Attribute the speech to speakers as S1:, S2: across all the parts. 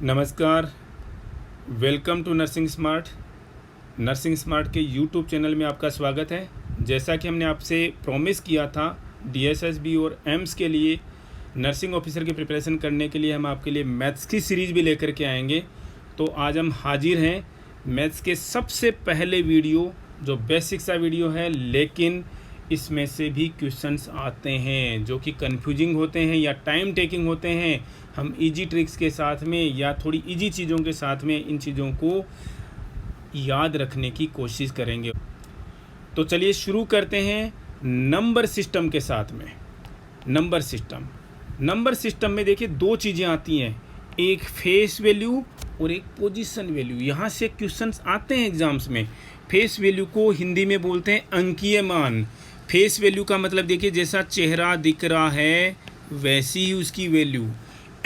S1: नमस्कार, welcome to nursing smart. Nursing smart के YouTube channel में आपका स्वागत है। जैसा कि हमने आपसे प्रॉमिस किया था, डीएसएसबी और एम्स के लिए नर्सिंग ऑफिसर की प्रिपरेशन करने के लिए हम आपके लिए मैथ्स की सीरीज़ भी लेकर के आएंगे। तो आज हम हाजिर हैं मैथ्स के सबसे पहले वीडियो, जो बेसिक सा वीडियो है, लेकिन इसमें से भी क्वेश्चंस आते हैं जो कि कंफ्यूजिंग होते हैं या टाइम टेकिंग होते हैं। हम इजी ट्रिक्स के साथ में या थोड़ी इजी चीज़ों के साथ में इन चीज़ों को याद रखने की कोशिश करेंगे। तो चलिए शुरू करते हैं नंबर सिस्टम के साथ में। नंबर सिस्टम में देखिए दो चीज़ें आती हैं, एक फेस वैल्यू और एक पोजीशन वैल्यू। यहाँ से क्वेश्चंस आते हैं एग्जाम्स में। फेस वैल्यू को हिंदी में बोलते हैं अंकीय मान। फेस वैल्यू का मतलब देखिए, जैसा चेहरा दिख रहा है वैसी ही उसकी value.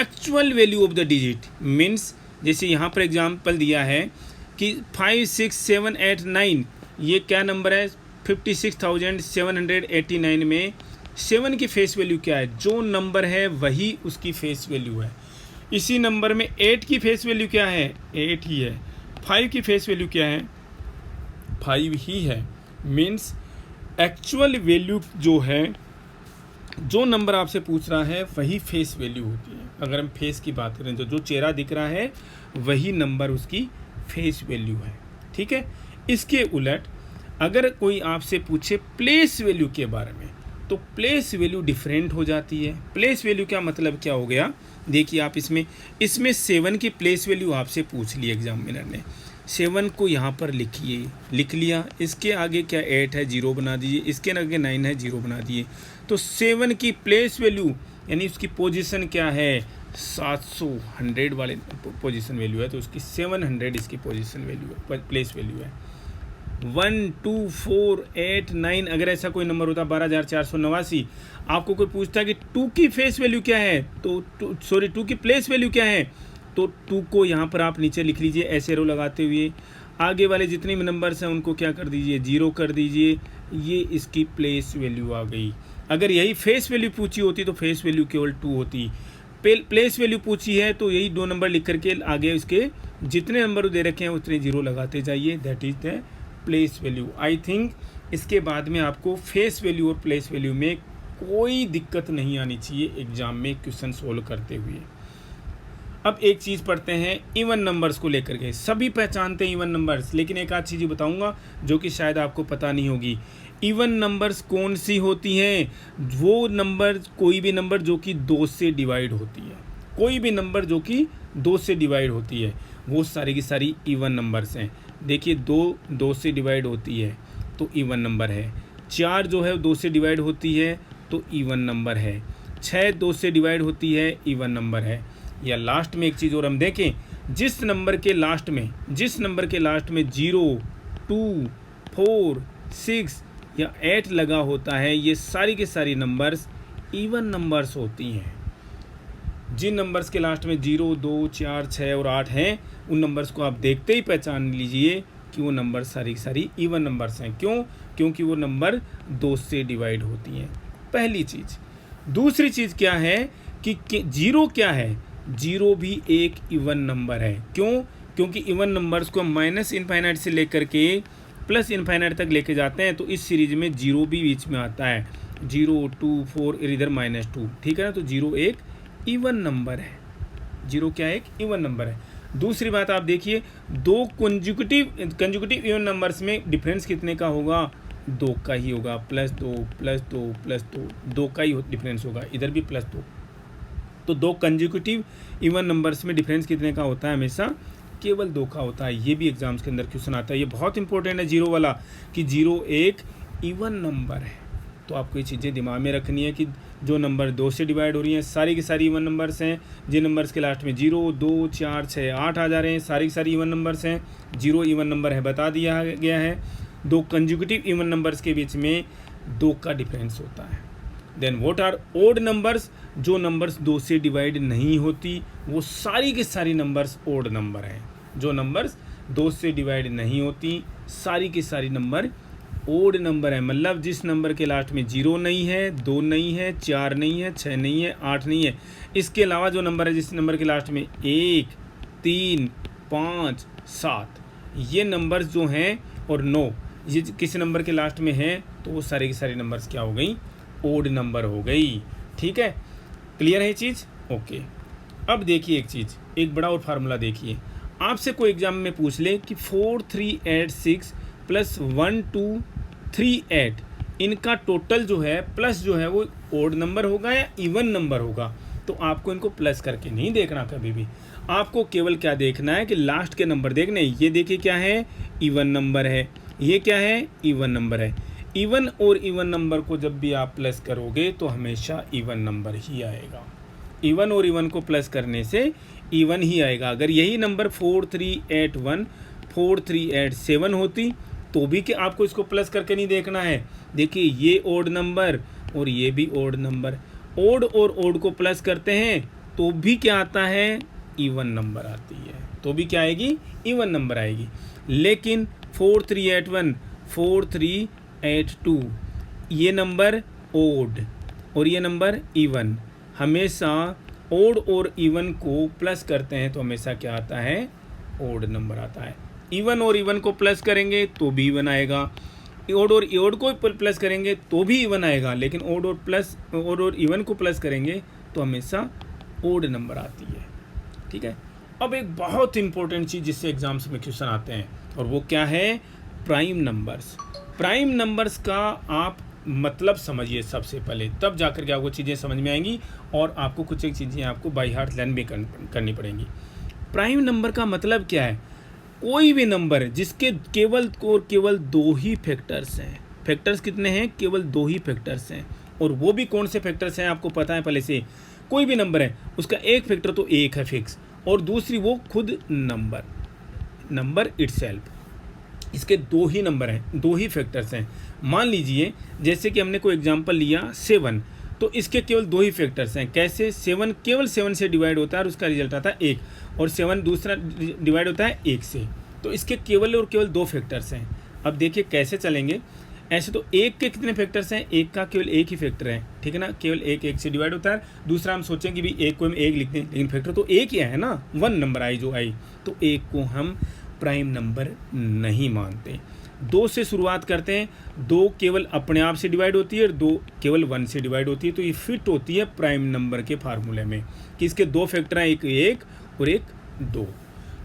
S1: Actual value of the digit means, जैसे यहाँ पर एग्जाम्पल दिया है कि 5, 6, 7, 8, 9, ये क्या नंबर है? 56,789 में 7 की फेस वैल्यू क्या है? जो नंबर है वही उसकी फेस वैल्यू है। इसी नंबर में 8 की फेस वैल्यू क्या है? 8 ही है। 5 की फेस वैल्यू क्या है? 5 ही है। मीन्स एक्चुअल वैल्यू जो है, जो नंबर आपसे पूछ रहा है वही फेस वैल्यू होती है। अगर हम फेस की बात करें तो जो चेहरा दिख रहा है वही नंबर उसकी फेस वैल्यू है। ठीक है। इसके उलट अगर कोई आपसे पूछे प्लेस वैल्यू के बारे में, तो प्लेस वैल्यू डिफरेंट हो जाती है। प्लेस वैल्यू क्या मतलब क्या हो गया? देखिए आप इसमें 7 की प्लेस वैल्यू आपसे पूछ ली एग्जामिनर ने। 7 को यहाँ पर लिखिए, लिख लिया। इसके आगे क्या 8 है, 0 बना दीजिए। इसके आगे 9 है, 0 बना दिए। तो 7 की प्लेस वैल्यू यानी उसकी पोजीशन क्या है? 700, 100 वाले पोजीशन वैल्यू है, तो उसकी 700 इसकी पोजीशन वैल्यू है, प्लेस वैल्यू है। 1, 2, 4, 8, 9 अगर ऐसा कोई नंबर होता 12,489, आपको कोई पूछता है कि 2 की फेस वैल्यू क्या है, तो 2 की प्लेस वैल्यू क्या है, तो 2 को यहाँ पर आप नीचे लिख लीजिए ऐसे एरो लगाते हुए। आगे वाले जितने भी नंबर्स हैं उनको क्या कर दीजिए? 0 कर दीजिए। ये इसकी प्लेस वैल्यू आ गई। अगर यही फेस वैल्यू पूछी होती तो फेस वैल्यू केवल 2 होती। प्लेस वैल्यू पूछी है तो यही 2 नंबर लिख करके आगे उसके जितने नंबर दे रखे हैं उतने 0 लगाते जाइए। That is the place value. I think इसके बाद में आपको फेस वैल्यू और प्लेस वैल्यू में कोई दिक्कत नहीं आनी चाहिए एग्जाम में क्वेश्चन सोल्व करते हुए। अब एक चीज़ पढ़ते हैं इवन नंबर्स को लेकर के। सभी पहचानते हैं इवन नंबर्स, लेकिन एक आध चीज़ बताऊंगा जो कि शायद आपको पता नहीं होगी। इवन नंबर्स कौन सी होती हैं? वो नंबर, कोई भी नंबर जो कि 2 से डिवाइड होती है। कोई भी नंबर जो कि 2 से डिवाइड होती है, वो सारी की सारी इवन नंबर्स हैं। देखिए 2 से डिवाइड होती है तो इवन नंबर है। 4 जो है 2 से डिवाइड होती है तो इवन नंबर है। 6 2 से डिवाइड होती है, इवन नंबर है। या लास्ट में एक चीज़ और हम देखें, जिस नंबर के लास्ट में 0, 2, 4, 6 या 8 लगा होता है, ये सारी के सारी नंबर्स इवन नंबर्स होती हैं। जिन नंबर्स के लास्ट में 0, 2, 4, 6 और 8 हैं, उन नंबर्स को आप देखते ही पहचान लीजिए कि वो नंबर सारी सारी इवन नंबर्स हैं। क्यों? क्योंकि वो नंबर 2 से डिवाइड होती हैं। पहली चीज़। दूसरी चीज़ क्या है कि 0 क्या है? 0 भी एक इवन नंबर है। क्यों? क्योंकि इवन नंबर्स को माइनस इनफाइनाइट से लेकर के प्लस इनफाइनाइट तक लेके जाते हैं, तो इस सीरीज में 0 भी बीच में आता है। 0, 2, 4 इधर -2। ठीक है ना? तो 0 एक इवन नंबर है। 0 क्या है? एक इवन नंबर है। दूसरी बात आप देखिए, 2 कंजुकेटिव इवन नंबर्स में डिफरेंस कितने का होगा? 2 का ही होगा। +2 +2 +2, 2 का ही डिफरेंस होगा। इधर भी +2। तो 2 कंजुकेटिव इवन नंबर्स में डिफरेंस कितने का होता है? हमेशा केवल 2 का होता है। ये भी एग्जाम्स के अंदर क्वेश्चन आता है। ये बहुत इंपॉर्टेंट है 0 वाला, कि 0 एक इवन नंबर है। तो आपको ये चीज़ें दिमाग में रखनी है कि जो नंबर 2 से डिवाइड हो रही हैं सारी की सारी इवन नंबर्स हैं। जिन नंबर्स के लास्ट में 0, 2, 4, 6, 8 आ जा रहे हैं, सारी की सारी इवन नंबर्स हैं। 0 इवन नंबर है, बता दिया गया है। 2 कंजुकेटिव इवन नंबर्स के बीच में 2 का डिफरेंस होता है। Then what are odd numbers? जो नंबर्स 2 से डिवाइड नहीं होती, वो सारी के सारी नंबर्स ओड नंबर हैं। जो नंबर्स 2 से डिवाइड नहीं होती, सारी की सारी नंबर ओड नंबर है। मतलब जिस नंबर के लास्ट में 0 नहीं है, 2 नहीं है, 4 नहीं है, 6 नहीं है, 8 नहीं है, इसके अलावा जो नंबर है जिस नंबर के लास्ट में 1, 3, 5, 7 ये नंबर्स जो हैं और 9 ये किसी नंबर के लास्ट में हैं, तो वो सारे के सारे नंबर्स क्या हो गई, ओड नंबर हो गई। ठीक है, क्लियर है ये चीज़? ओके। अब देखिए एक चीज़, एक बड़ा और फार्मूला देखिए। आपसे कोई एग्जाम में पूछ ले कि 4, 3, 8, 6 प्लस 1, 2, 3, 8 इनका टोटल जो है प्लस जो है वो ओड नंबर होगा या इवन नंबर होगा, तो आपको इनको प्लस करके नहीं देखना कभी भी। आपको केवल क्या देखना है कि लास्ट के नंबर देखने। ये देखिए क्या है, इवन नंबर है, ये क्या है, इवन नंबर है। इवन और इवन नंबर को जब भी आप प्लस करोगे तो हमेशा इवन नंबर ही आएगा। इवन और इवन को प्लस करने से इवन ही आएगा। अगर यही नंबर 4, 3, 8, 1, 4, 3, 8, 7 होती तो भी कि आपको इसको प्लस करके नहीं देखना है। देखिए ये ओड नंबर और ये भी ओड नंबर, ओड और ओड को प्लस करते हैं तो भी क्या आता है, इवन नंबर आती है, तो भी क्या आएगी, इवन नंबर आएगी। लेकिन 4, 3, 8, 1, 4, 3, 8, 2 ये नंबर ओड और ये नंबर इवन, हमेशा ओड और इवन को प्लस करते हैं तो हमेशा क्या आता है, ओड नंबर आता है। इवन और इवन को प्लस करेंगे तो भी इवन आएगा, ओड और ओड को प्लस करेंगे तो भी इवन आएगा, लेकिन ओड और इवन को प्लस करेंगे तो हमेशा ओड नंबर आती है। ठीक है, अब एक बहुत इंपॉर्टेंट चीज़ जिससे एग्जाम्स में क्वेश्चन आते हैं और वो क्या है, प्राइम नंबर्स। प्राइम नंबर्स का आप मतलब समझिए सबसे पहले, तब जाकर के आपको चीज़ें समझ में आएंगी और आपको कुछ एक चीज़ें आपको बाय हार्ट लर्न भी करनी पड़ेंगी। प्राइम नंबर का मतलब क्या है, कोई भी नंबर जिसके केवल और केवल 2 ही फैक्टर्स हैं। फैक्टर्स कितने हैं, केवल 2 ही फैक्टर्स हैं, और वो भी कौन से फैक्टर्स हैं आपको पता है पहले से। कोई भी नंबर है उसका एक फैक्टर तो एक है फिक्स, और दूसरी वो खुद नंबर इटसेल्फ, इसके 2 ही नंबर हैं, 2 ही फैक्टर्स हैं। मान लीजिए जैसे कि हमने कोई एग्जांपल लिया 7, तो इसके केवल 2 ही फैक्टर्स हैं। कैसे, 7 केवल 7 से डिवाइड होता है और उसका रिजल्ट आता है 1, और 7 दूसरा डिवाइड होता है 1 से, तो इसके केवल और केवल 2 फैक्टर्स हैं। अब देखिए कैसे चलेंगे, ऐसे तो 1 के कितने फैक्टर्स हैं, 1 का केवल 1 ही फैक्टर है, ठीक है ना, केवल 1 से डिवाइड होता है। दूसरा हम सोचें कि भी 1 को हम 1 लिखते हैं, लेकिन फैक्टर तो 1 ही है ना, 1 नंबर आई जो आई, तो 1 को हम प्राइम नंबर नहीं मानते। 2 से शुरुआत करते हैं, 2 केवल अपने आप से डिवाइड होती है और 2 केवल 1 से डिवाइड होती है, तो ये फिट होती है प्राइम नंबर के फार्मूले में कि इसके 2 फैक्टर हैं, एक 1 और एक 2।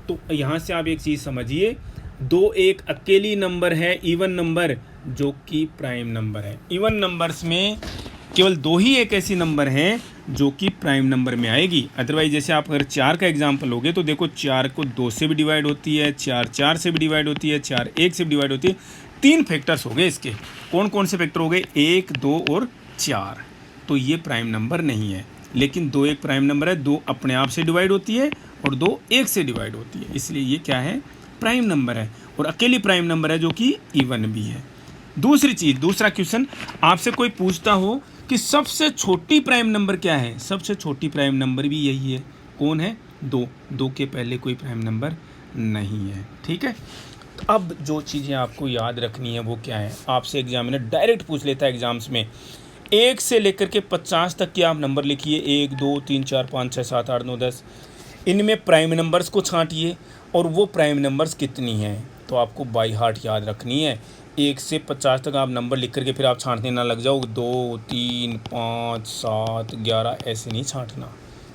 S1: तो यहाँ से आप एक चीज़ समझिए, 2 एक अकेली नंबर है, इवन नंबर, जो कि प्राइम नंबर है। इवन नंबर्स में केवल 2 ही एक ऐसी नंबर है जो कि प्राइम नंबर में आएगी। अदरवाइज जैसे आप अगर 4 का एग्जांपल लोगे तो देखो 4 को 2 से भी डिवाइड होती है, 4 4 से भी डिवाइड होती है, 4 1 से भी डिवाइड होती है। 3 फैक्टर्स हो गए इसके। कौन कौन से फैक्टर हो गए, 1, 2 और 4। तो ये प्राइम नंबर नहीं है, लेकिन 2 एक प्राइम नंबर है, 2 अपने आप से डिवाइड होती है और 2 1 से डिवाइड होती है, इसलिए ये क्या है, प्राइम नंबर है, और अकेली प्राइम नंबर है जो कि इवन भी है। दूसरी चीज़, दूसरा क्वेश्चन आपसे कोई पूछता हो कि सबसे छोटी प्राइम नंबर क्या है, सबसे छोटी प्राइम नंबर भी यही है। कौन है, 2 के पहले कोई प्राइम नंबर नहीं है। ठीक है, तो अब जो चीज़ें आपको याद रखनी है वो क्या है, आपसे एग्जामिनर डायरेक्ट पूछ लेता है एग्जाम्स में, 1 से लेकर के 50 तक के आप नंबर लिखिए, 1 2 3 4 5 6 7 8 9 10, इनमें प्राइम नंबर्स को छांटिए और वो प्राइम नंबर्स कितनी हैं, तो आपको बाय हार्ट याद रखनी है। 1 से 50 तक आप नंबर लिख करके फिर आप छांटने ना लग जाओ, 2 3 5 7 11 ऐसे नहीं छांटना,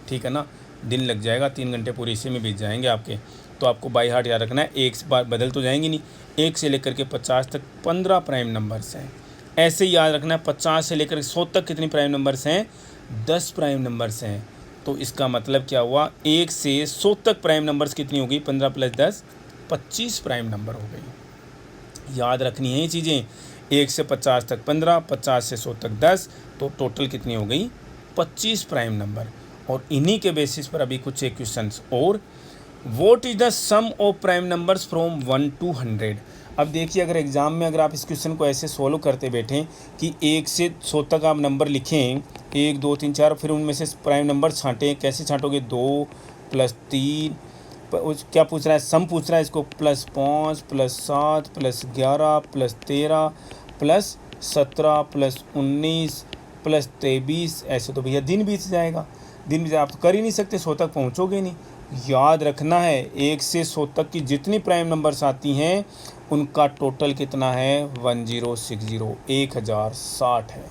S1: ठीक है ना, दिन लग जाएगा, 3 घंटे पूरे इसी में बीत जाएंगे आपके। तो आपको बाय हार्ट याद रखना है, एक बार बदल तो जाएंगे नहीं, 1 से लेकर के 50 तक 15 प्राइम नंबर्स हैं। ऐसे ही याद रखना है 50 से लेकर 100 तक कितने प्राइम नंबर्स हैं, 10 प्राइम नंबर्स हैं। तो इसका मतलब क्या हुआ, 1 से 100 तक प्राइम नंबर्स कितनी होगी, 15 + 10 25 प्राइम नंबर हो गई। याद रखनी है ये चीज़ें, 1 से 50 तक 15, 50 से 100 तक 10, तो टोटल कितनी हो गई, 25 प्राइम नंबर। और इन्हीं के बेसिस पर अभी कुछ एक क्वेश्चंस और, what is the sum of prime numbers from 1 to 100। अब देखिए अगर एग्ज़ाम में अगर आप इस क्वेश्चन को ऐसे सॉल्व करते बैठें कि 1 से 100 तक आप नंबर लिखें, 1 2 3 4, फिर उनमें से प्राइम नंबर छांटें, कैसे छांटोगे, 2 + 3, क्या पूछ रहा है, सम पूछ रहा है इसको, +5 + 7 + 11 + 13 + 17 + 19 + 23, ऐसे तो भैया दिन बीत जाएगा, दिन बीत आप तो कर ही नहीं सकते, 100 तक पहुँचोगे नहीं। याद रखना है 1 से 100 तक की जितनी प्राइम नंबर्स आती हैं उनका टोटल कितना है 1060 1060 है।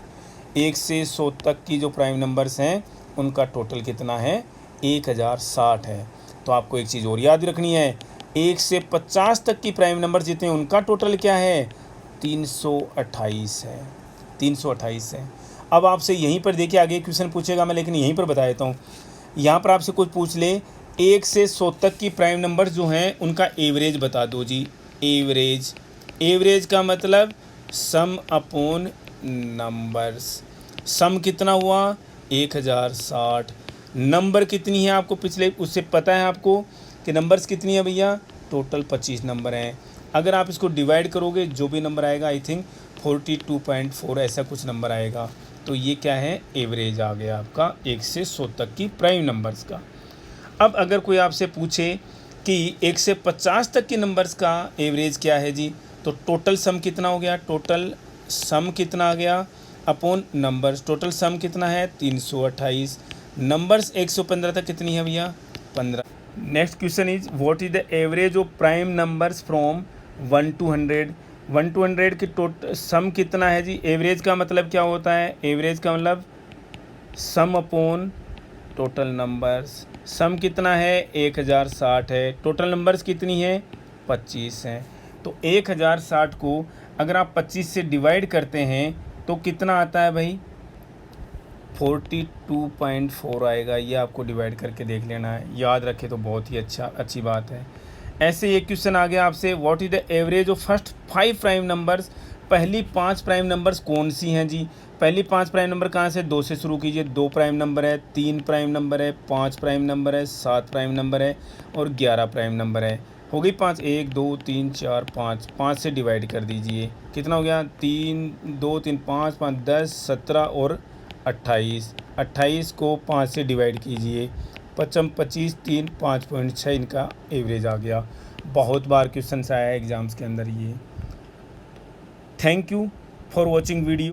S1: 1 से 100 तक की जो प्राइम नंबर्स हैं उनका टोटल कितना है 1060 है। तो आपको एक चीज़ और याद रखनी है 1 से 50 तक की प्राइम नंबर्स जितने उनका टोटल क्या है 328 है। 328 है। अब आपसे यहीं पर देखिए आगे क्वेश्चन पूछेगा मैं, लेकिन यहीं पर बता देता हूँ। यहाँ पर आपसे कुछ पूछ ले 1 से 100 तक की प्राइम नंबर्स जो हैं उनका एवरेज बता दो जी। एवरेज, एवरेज का मतलब सम अपॉन नंबर्स। सम कितना हुआ 1060। नंबर कितनी है आपको पिछले उससे पता है आपको कि नंबर्स कितनी है भैया, टोटल 25 नंबर हैं। अगर आप इसको डिवाइड करोगे जो भी नंबर आएगा आई थिंक 42.4 ऐसा कुछ नंबर आएगा। तो ये क्या है एवरेज आ गया आपका 1 से 100 तक की प्राइम नंबर्स का। अब अगर कोई आपसे पूछे कि 1 से 50 तक के नंबर्स का एवरेज क्या है जी, तो टोटल सम कितना हो गया, टोटल सम कितना आ गया अपॉन नंबर्स। टोटल सम कितना है 328। नंबर्स 115 तक कितनी है भैया 15। Next question is what is the average of prime numbers from 1 to 100। 1 to 100 की टोटल सम कितना है जी। एवरेज का मतलब क्या होता है, एवरेज का मतलब सम अपॉन टोटल नंबर्स। सम कितना है 1060 है। टोटल नंबर्स कितनी है 25 हैं। तो 1060 को अगर आप 25 से डिवाइड करते हैं तो कितना आता है भाई 42.4 आएगा। ये आपको डिवाइड करके देख लेना है, याद रखे तो बहुत ही अच्छी बात है। ऐसे एक क्वेश्चन आ गया आपसे what is the average of first 5 prime numbers. पहली 5 प्राइम नंबर्स कौन सी हैं जी। पहली 5 प्राइम नंबर कहाँ से, 2 से शुरू कीजिए। 2 प्राइम नंबर है, 3 प्राइम नंबर है, 5 प्राइम नंबर है, 7 प्राइम नंबर है और 11 प्राइम नंबर है। हो गई 5, 1 2 3 4 5, 5 से डिवाइड कर दीजिए कितना हो गया 3 2 3 5 5 10 17 और 28। 28 को 5 से डिवाइड कीजिए 25 3 5.6 इनका एवरेज आ गया। बहुत बार क्वेश्चन आया है एग्ज़ाम्स के अंदर ये। Thank you for watching video.